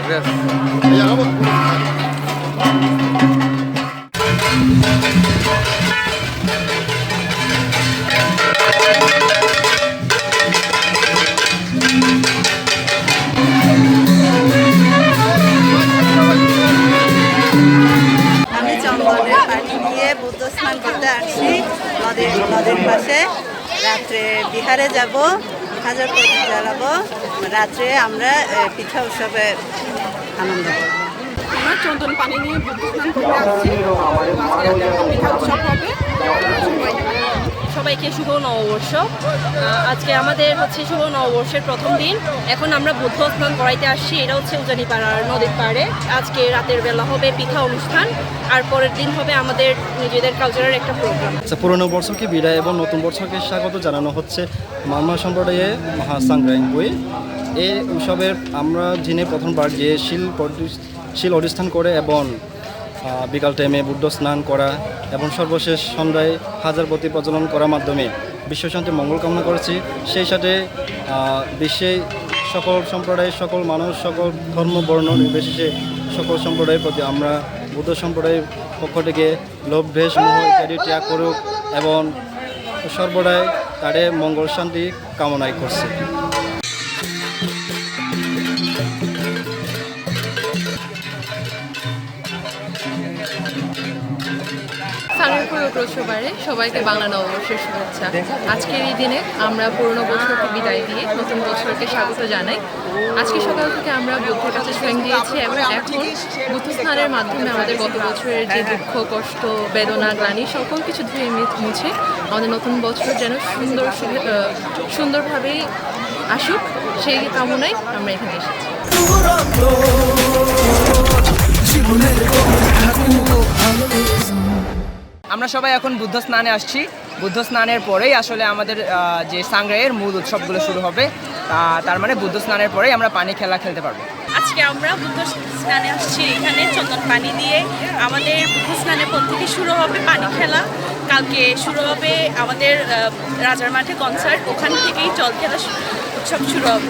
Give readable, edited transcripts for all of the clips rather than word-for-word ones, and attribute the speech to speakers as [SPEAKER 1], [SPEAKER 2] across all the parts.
[SPEAKER 1] gracias. Y hagamos
[SPEAKER 2] আমি চন্দনের পানি নিয়ে বুদ্ধ স্নান করতে আসছি নদীর পাশে। রাত্রে বিহারে যাব, হাজার প্রদীপ জ্বালাবো। রাত্রে আমরা পিঠা উৎসবে আনন্দ করব।
[SPEAKER 3] আমরা চন্দন পানি নিয়ে বুদ্ধ স্নান করতে আসছি। আজকে রাতে পিঠা উৎসব হবে।
[SPEAKER 4] সবাইকে শুভ নববর্ষ। আজকে আমাদের হচ্ছে শুভ নববর্ষের প্রথম দিন। এখন আমরা বুদ্ধ স্নান করাইতে আসছি। এটা হচ্ছে উজানিপাড়ার নদীর পাড়ে। আজকে রাতের বেলা হবে পিঠা অনুষ্ঠান, আর পরের দিন হবে আমাদের নিজেদের কালচারের একটা প্রোগ্রাম।
[SPEAKER 5] পুরনো বছরকে বিদায় এবং নতুন বছরকে স্বাগত জানানো হচ্ছে মারমা সম্প্রদায়ে মহাসাংগ্রাইবই। এই উৎসবের আমরা যিনি প্রথমবার যে শিল অধিষ্ঠান করে এবং বিকাল টাইমে বুদ্ধ স্নান করা এবং সর্বশেষ সন্ধ্যায় হাজার প্রতি প্রজ্বলন করার মাধ্যমে বিশ্বশান্তি মঙ্গল কামনা করেছি। সেই সাথে বিশ্বে সকল সম্প্রদায়, সকল মানুষ, সকল ধর্ম বর্ণ নির্বিশেষে সকল সম্প্রদায়ের প্রতি আমরা বুদ্ধ সম্প্রদায়ের পক্ষ থেকে লোভ দ্বেষ মোহ ইত্যাদি ত্যাগ করুক এবং সর্বদাই তাদের মঙ্গল শান্তি কামনাই করছে।
[SPEAKER 3] সাঙ্গেরপুর উৎসবারে সবাইকে বাংলা নববর্ষের শুভেচ্ছা। আজকের এই দিনে আমরা পুরনো বছরকে বিদায় দিয়ে নতুন বছরকে স্বাগত জানাই। আজকে সকাল থেকে আমরা বুদ্ধের কাছে স্বয়ং দিয়েছি এবং এখন বুদ্ধ স্নানের মাধ্যমে আমাদের গত বছরের যে দুঃখ, কষ্ট, বেদনা, গ্লানি সকল কিছু ধুয়ে মুছে আমাদের নতুন বছর যেন সুন্দরভাবেই আসুক, সেই কামনায় আমরা এখানে এসেছি।
[SPEAKER 6] আমরা সবাই এখন বুদ্ধ স্নানে আসছি। বুদ্ধ স্নানের পরেই আসলে আমাদের যে সাংগ্রাইয়ের মূল উৎসবগুলো শুরু হবে। তার মানে বুদ্ধ স্নানের পরেই আমরা পানি খেলা খেলতে পারবো।
[SPEAKER 4] আজকে আমরা বুদ্ধ স্নানে আসছি। এখানে চন্দন পানি দিয়ে আমাদের বুদ্ধ স্নানের পর থেকে শুরু হবে পানি খেলা। কালকে শুরু হবে আমাদের রাজার মাঠে কনসার্ট, ওখান থেকেই জল খেলা উৎসব শুরু হবে।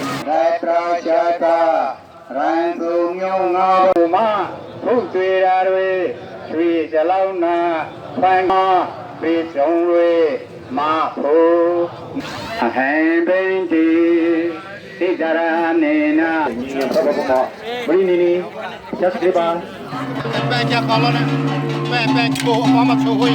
[SPEAKER 1] Bè cha con lên nè. Bè cô ông mà chú huy.